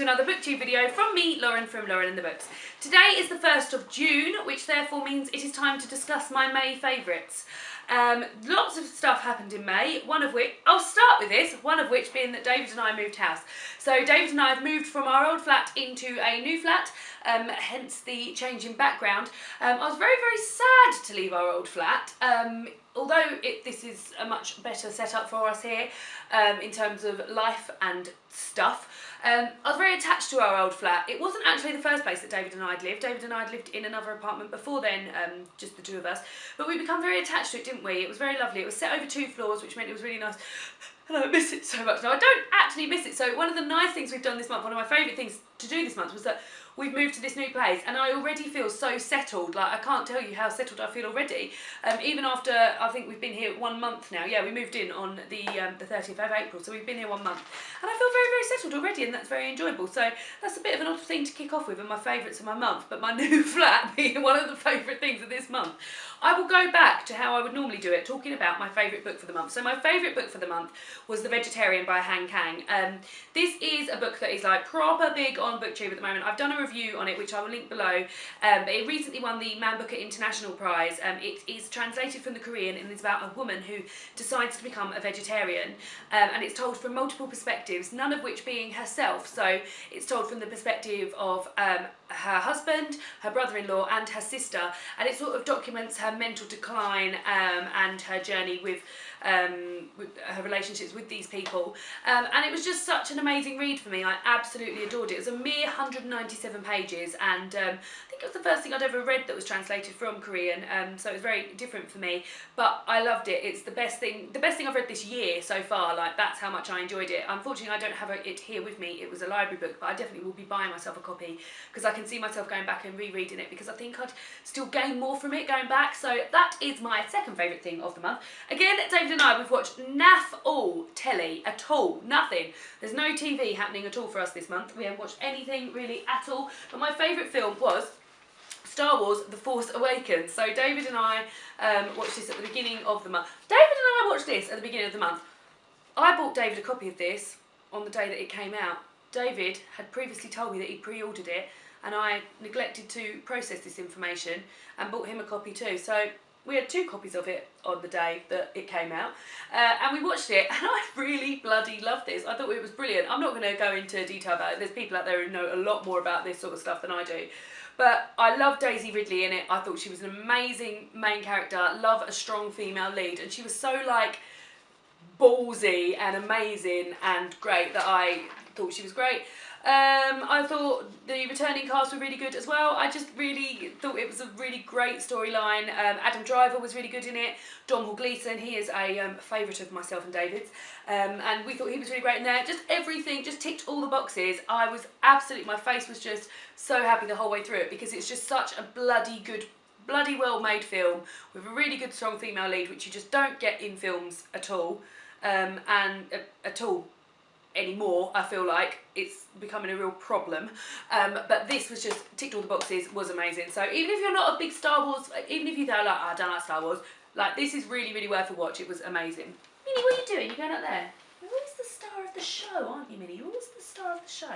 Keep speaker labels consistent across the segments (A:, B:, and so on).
A: to another BookTube video from me, Lauren from Lauren and the Books. Today is the 1st of June, which therefore means it is time to discuss my May favourites. Lots of stuff happened in May, one of which, I'll start with this, one of which being that David and I moved house. So David and I have moved from our old flat into a new flat, hence the change in background. I was very, very sad to leave our old flat, although this is a much better setup for us here in terms of life and stuff. I was very attached to our old flat. It wasn't actually the first place that David and I had lived. David and I had lived in another apartment before then, just the two of us. But we become very attached to it, didn't we? It was very lovely. It was set over 2 floors, which meant it was really nice. And I miss it so much. Now, I don't actually miss it. So one of the nice things we've done this month, one of my favourite things to do this month was that we've moved to this new place and I already feel so settled. Like, I can't tell you how settled I feel already. Even after, I think we've been here 1 month now. Yeah, we moved in on the 30th of April, so we've been here 1 month. And I feel very, very settled already, and that's very enjoyable. So that's a bit of an odd thing to kick off with, and my favourites of my month, but my new flat being one of the favourite things of this month. I will go back to how I would normally do it, talking about my favourite book for the month. So my favourite book for the month was The Vegetarian by Han Kang. This is a book that is like proper big on BookTube at the moment. I've done a review on it, which I will link below. It recently won the Man Booker International Prize. It is translated from the Korean and is about a woman who decides to become a vegetarian. And it's told from multiple perspectives, none of which being herself. So it's told from the perspective of her husband, her brother-in-law and her sister, and it sort of documents her mental decline and her journey with her relationships with these people, and it was just such an amazing read for me. I absolutely adored it. It was a mere 197 pages, and I think it was the first thing I'd ever read that was translated from Korean, so it was very different for me, but I loved it. It's the best thing I've read this year so far. Like, that's how much I enjoyed it. Unfortunately, I don't have it here with me. It was a library book, but I definitely will be buying myself a copy because I can see myself going back and rereading it, because I think I'd still gain more from it going back. So that is my second favourite thing of the month. Again, David and I, we've watched naff all telly at all, nothing. There's no TV happening at all for us this month. We haven't watched anything really at all, but my favourite film was Star Wars The Force Awakens. So David and I watched this at the beginning of the month. David and I watched this at the beginning of the month. I bought David a copy of this on the day that it came out. David had previously told me that he pre-ordered it, and I neglected to process this information and bought him a copy too. So we had 2 copies of it on the day that it came out, and we watched it, and I really bloody loved this. I thought it was brilliant. I'm not going to go into detail about it. There's people out there who know a lot more about this sort of stuff than I do. But I love Daisy Ridley in it. I thought she was an amazing main character. Love a strong female lead, and she was so like ballsy and amazing and great that I thought she was great. I thought the returning cast were really good as well. I just really thought it was a really great storyline. Adam Driver was really good in it. Domhnall Gleeson, he is a favourite of myself and David's, and we thought he was really great in there. Just everything just ticked all the boxes. I was absolutely, my face was just so happy the whole way through it, because it's just such a bloody good, bloody well made film with a really good strong female lead, which you just don't get in films at all, at all anymore. I feel like it's becoming a real problem, but this was just ticked all the boxes, was amazing. So even if you're not a big Star Wars, even if you go like, oh, I don't like Star Wars, like, this is really, really worth a watch. It was amazing. Minnie, what are you doing? You're going up there? You're always the star of the show, aren't you, Minnie? You're always the star of the show.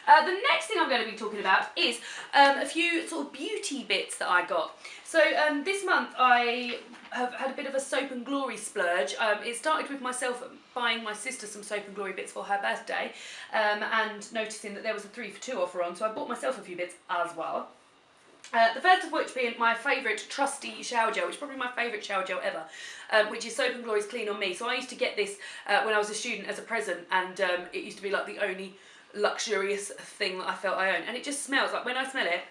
A: The next thing I'm going to be talking about is a few sort of beauty bits that I got. So this month I have had a bit of a Soap and Glory splurge. It started with myself buying my sister some Soap and Glory bits for her birthday, and noticing that there was a 3 for 2 offer on, so I bought myself a few bits as well. The first of which being my favourite trusty shower gel, which is probably my favourite shower gel ever, which is Soap and Glory's Clean on Me. So I used to get this when I was a student as a present, and it used to be like the only luxurious thing that I felt I owned, and it just smells like, when I smell it,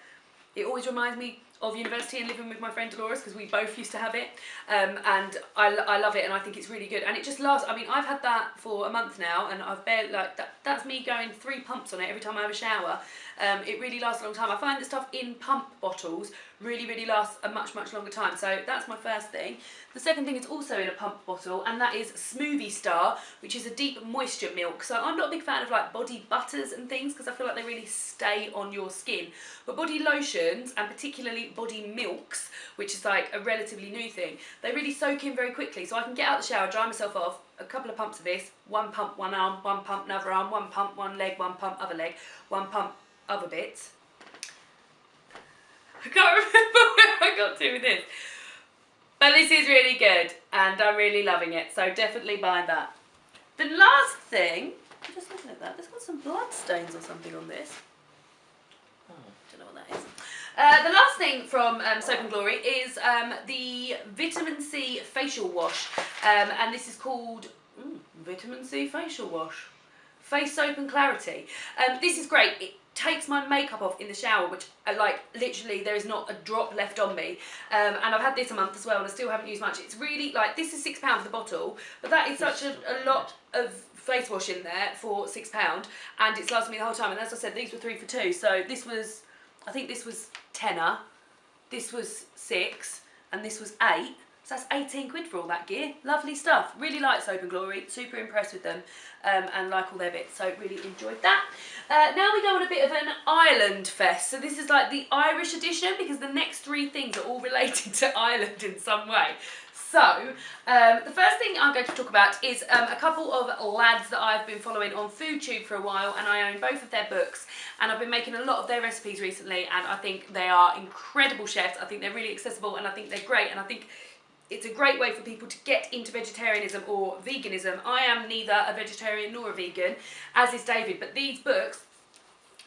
A: it always reminds me of university and living with my friend Dolores, because we both used to have it, and I love it, and I think it's really good, and it just lasts. I mean, I've had that for a month now, and I've barely, like, that's me going 3 pumps on it every time I have a shower. It really lasts a long time. I find the stuff in pump bottles really, really lasts a much, much longer time. So that's my first thing. The second thing is also in a pump bottle, and that is Smoothie Star, which is a deep moisture milk. So I'm not a big fan of like body butters and things, because I feel like they really stay on your skin. But body lotions, and particularly body milks, which is like a relatively new thing, they really soak in very quickly. So I can get out of the shower, dry myself off, a couple of pumps of this, one pump, one arm, one pump, another arm, one pump, one leg, one pump, other leg, one pump, other bits. I can't remember where I got to with this. But this is really good and I'm really loving it, so definitely buy that. The last thing, I'm just looking at that, there's got some blood stains or something on this. Oh, don't know what that is. The last thing from Soap and Glory is the Vitamin C Facial Wash, and this is called Vitamin C Facial Wash. Face Soap and Clarity. This is great. It takes my makeup off in the shower, which like literally there is not a drop left on me, and I've had this a month as well and I still haven't used much. It's really like, this is £6 for the bottle, but that is such a lot of face wash in there for £6, and it's lasted me the whole time. And as I said, these were 3 for 2, so this was, I think this was tenner, this was 6, and this was 8. So that's 18 quid for all that gear. Lovely stuff. Really like Soap and Glory. Super impressed with them, and like all their bits. So really enjoyed that. Now we go on a bit of an Ireland fest. So this is like the Irish edition, because the next 3 things are all related to Ireland in some way. So, the first thing I'm going to talk about is a couple of lads that I've been following on FoodTube for a while, and I own both of their books, and I've been making a lot of their recipes recently, and I think they are incredible chefs. I think they're really accessible, and I think they're great, and I think it's a great way for people to get into vegetarianism or veganism. I am neither a vegetarian nor a vegan, as is David, but these books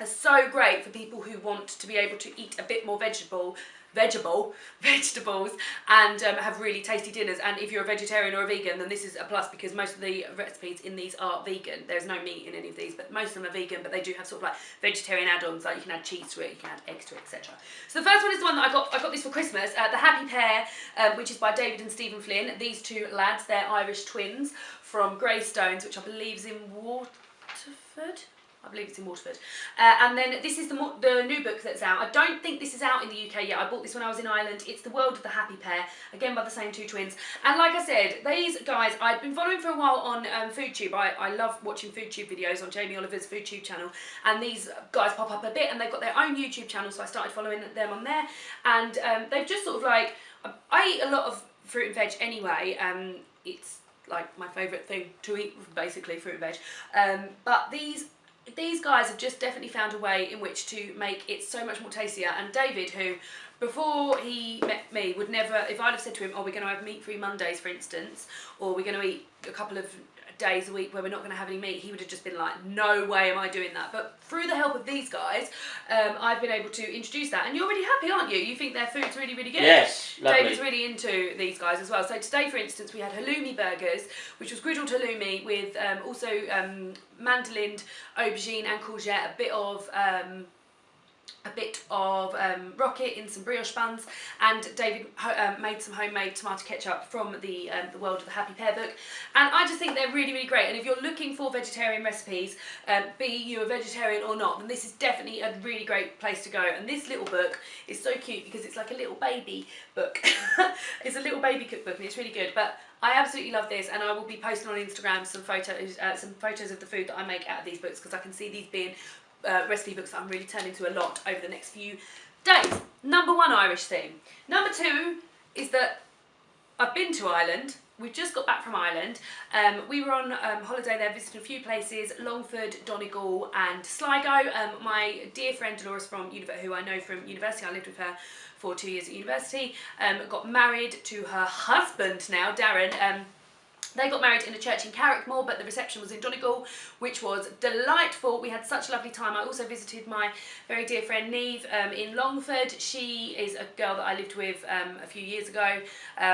A: are so great for people who want to be able to eat a bit more vegetables and have really tasty dinners. And if you're a vegetarian or a vegan, then this is a plus, because most of the recipes in these are vegan. There's no meat in any of these, but most of them are vegan, but they do have sort of like vegetarian add-ons, like you can add cheese to it, you can add eggs to it, etc. So the first one is the one that I got this for Christmas, The Happy Pear, which is by David and Stephen Flynn. These 2 lads, they're Irish twins from Greystones, which I believe is in Waterford. I believe it's in Waterford. And then this is the new book that's out. I don't think this is out in the UK yet. I bought this when I was in Ireland. It's The World of the Happy Pear, again by the same 2 twins. And like I said, these guys I've been following for a while on FoodTube. I love watching FoodTube videos on Jamie Oliver's FoodTube channel. And these guys pop up a bit, and they've got their own YouTube channel, so I started following them on there. And they've just sort of like, I eat a lot of fruit and veg anyway. It's like my favourite thing to eat, basically, fruit and veg. But these guys have just definitely found a way in which to make it so much more tastier. And David, who before he met me would never, if I'd have said to him, oh, we're going to have meat-free Mondays, for instance, or we're going to eat a couple of days a week where we're not going to have any meat, he would have just been like, no way am I doing that. But through the help of these guys, I've been able to introduce that. And you're really happy, aren't you? You think their food's really, really good.
B: Yes, lovely.
A: David's really into these guys as well. So today, for instance, we had halloumi burgers, which was griddled halloumi with also mandolin, aubergine and courgette, a bit of rocket in some brioche buns, and David made some homemade tomato ketchup from the World of the Happy Pear book. And I just think they're really, really great. And if you're looking for vegetarian recipes, be you a vegetarian or not, then this is definitely a really great place to go. And this little book is so cute because it's like a little baby book. It's a little baby cookbook and it's really good. But I absolutely love this, and I will be posting on Instagram some photos of the food that I make out of these books, because I can see these being recipe books that I'm really turning to a lot over the next few days. Number 1 Irish thing. Number 2 is that I've been to Ireland. We've just got back from Ireland. We were on holiday there, visited a few places, Longford, Donegal and Sligo. My dear friend Dolores who I know from university, I lived with her for 2 years at university, got married to her husband now, Darren. They got married in a church in Carrickmore, but the reception was in Donegal, which was delightful. We had such a lovely time. I also visited my very dear friend Neve in Longford. She is a girl that I lived with a few years ago.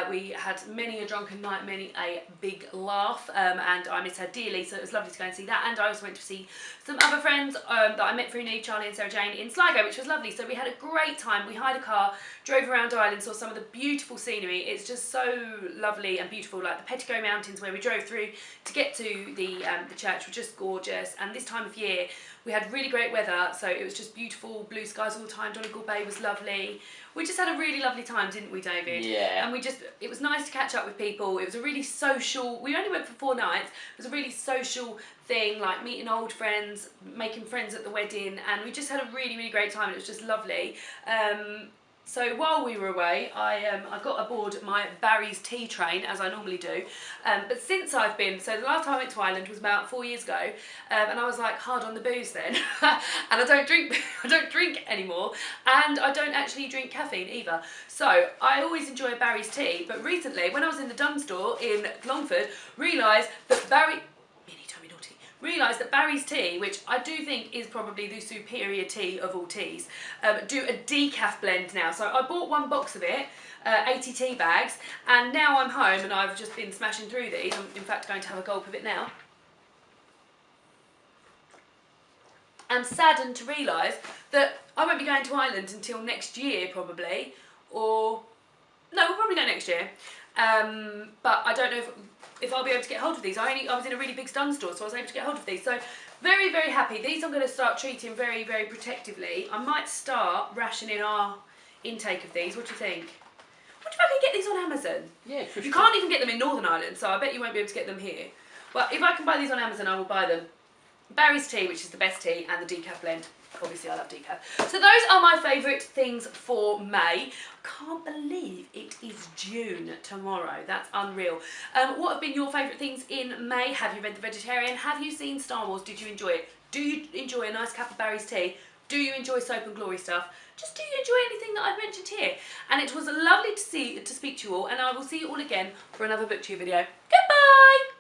A: We had many a drunken night, many a big laugh, and I miss her dearly, so it was lovely to go and see that. And I also went to see some other friends that I met through Neve, Charlie and Sarah Jane in Sligo, which was lovely. So we had a great time. We hired a car, drove around Ireland, saw some of the beautiful scenery. It's just so lovely and beautiful, like the Pettigo Mountains where we drove through to get to the church were just gorgeous. And this time of year we had really great weather, so it was just beautiful, blue skies all the time. Donegal Bay was lovely. We just had a really lovely time, didn't we, David?
B: Yeah.
A: And it was nice to catch up with people. It was a really social, we only went for 4 nights. It was a really social thing, like meeting old friends, making friends at the wedding, and we just had a really, really great time. It was just lovely. So while we were away, I got aboard my Barry's tea train, as I normally do. But since I've been, so the last time I went to Ireland was about 4 years ago, and I was like hard on the booze then. And I don't drink anymore, and I don't actually drink caffeine either. So I always enjoy Barry's tea, but recently, when I was in the Dunnes store in Longford, realised that Barry's tea, which I do think is probably the superior tea of all teas, do a decaf blend now. So I bought one box of it, 80 tea bags, and now I'm home and I've just been smashing through these. I'm in fact going to have a gulp of it now. I'm saddened to realise that I won't be going to Ireland until next year probably, or no, we'll probably go next year. But I don't know if I'll be able to get hold of these. I was in a really big Dunnes store, so I was able to get hold of these. So very, very happy. These I'm going to start treating very, very protectively. I might start rationing our intake of these. What do you think? What if I can get these on Amazon?
B: Yeah, for sure.
A: You can't even get them in Northern Ireland, so I bet you won't be able to get them here. Well, if I can buy these on Amazon, I will buy them. Barry's tea, which is the best tea, and the decaf blend. Obviously, I love decaf. So those are my favourite things for May. Can't believe it is June tomorrow. That's unreal. What have been your favourite things in May? Have you read The Vegetarian? Have you seen Star Wars? Did you enjoy it? Do you enjoy a nice cup of Barry's tea? Do you enjoy Soap and Glory stuff? Just do you enjoy anything that I've mentioned here? And it was lovely to speak to you all, and I will see you all again for another BookTube video. Goodbye!